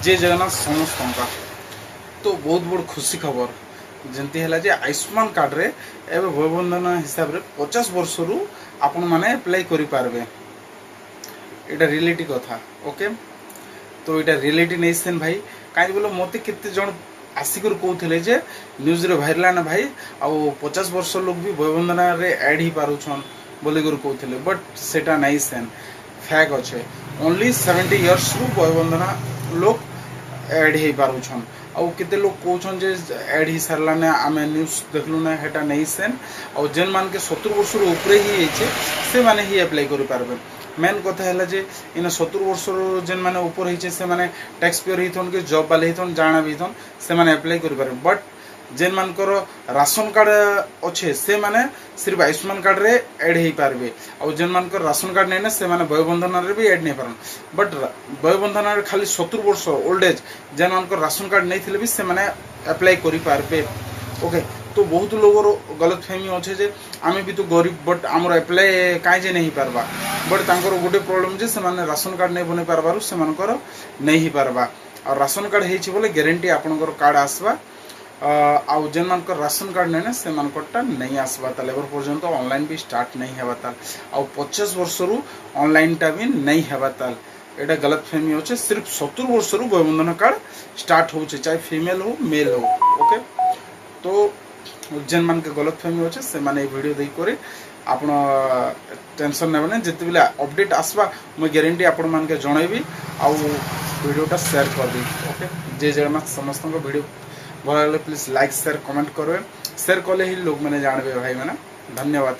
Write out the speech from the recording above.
जय जगन्नाथ समस्त का तो बहुत बड़ खुशी खबर जमती है जे आयुष्मान कार्ड रे एवं भयबंधन हिसाब रे 50 वर्ष रु आपण माने अप्लाई करि पारबे। एटा रियलिटी कथा ओके। तो एटा रियलिटी नहीं सेन भाई काई बोलो मते केते जण आसिकर कहते जे न्यूज रे वायरल ना भाई आ 50 वर्ष लोग भी भयबंधन रे ऐड ही पारुछन बोलिकर कहते बट सेटा नहीं सेन फैक अच्छे ओनली 70 इयर्स रु भयबंधन लोग ऐड हो पारुछन आउ केते लोग कहछन जे ऐड ही सारला ने आमे न्यूज देखलु ना हेटा नहीं सेन और जेन मान के 70 वर्ष रु ऊपर ही हेचे से माने ही अप्लाई करि पारबे। मेन कथा है जे इन 70 वर्ष जेन माने ऊपर हेचे से माने टैक्स पेयर हिथन के जॉब वाले हिथन जाना भी हिथन से माने अप्लाई करि पारबे। बट जेन मानकर राशन कार्ड अच्छे से माने सिर्फ आयुष्मान कार्ड रे ऐड हो पारबे और जेन मानकर राशन कार्ड नहीं ना से माने भयबंधन रे भी ऐड नहीं पारन। बट भयबंधन रे खाली 70 वर्ष ओल्ड एज जेन मानकर राशन कार्ड नहीं थिले भी से माने अप्लाई करि पारबे ओके। तो बहुत लोगों गलत फहमी अच्छे जे आमे भी तो गरीब बट आमर अप्लाई काई जे नहीं पारबा बट तांकर गोटे प्रॉब्लम जे से माने राशन कार्ड नहीं बने पारबारु से मानकर नहीं ही पारबा और राशन कार्ड हेछि बोले गारंटी आपनकर कार्ड आसबा आउ जेन मान राशन कार्ड नहीं ना से मानकटा नहीं आसबा ताले एबर पर्यंत ऑनलाइन भी स्टार्ट नहीं हेबा ताल आउ 50 वर्ष रु ऑनलाइन टा भी नहीं हेबा ताल एटा गलत फहमी होचे। सिर्फ 70 वर्ष रु भयबंधन कार्ड स्टार्ट होचे चाहे फीमेल हो मेल हो ओके। तो जेन मान के गलत फहमी होचे से माने वीडियो देई करे आपण टेंशन नेबे ना जते बेले अपडेट आसबा मैं गारंटी आपण मान के जणैबी आउ वीडियोटा शेयर कर दी ओके। जय जगन्नाथ समस्त को वीडियो भल लगे प्लीज लाइक शेयर कमेंट करें शेयर कले ही लोग मैंने जानबे भाई मैंने धन्यवाद।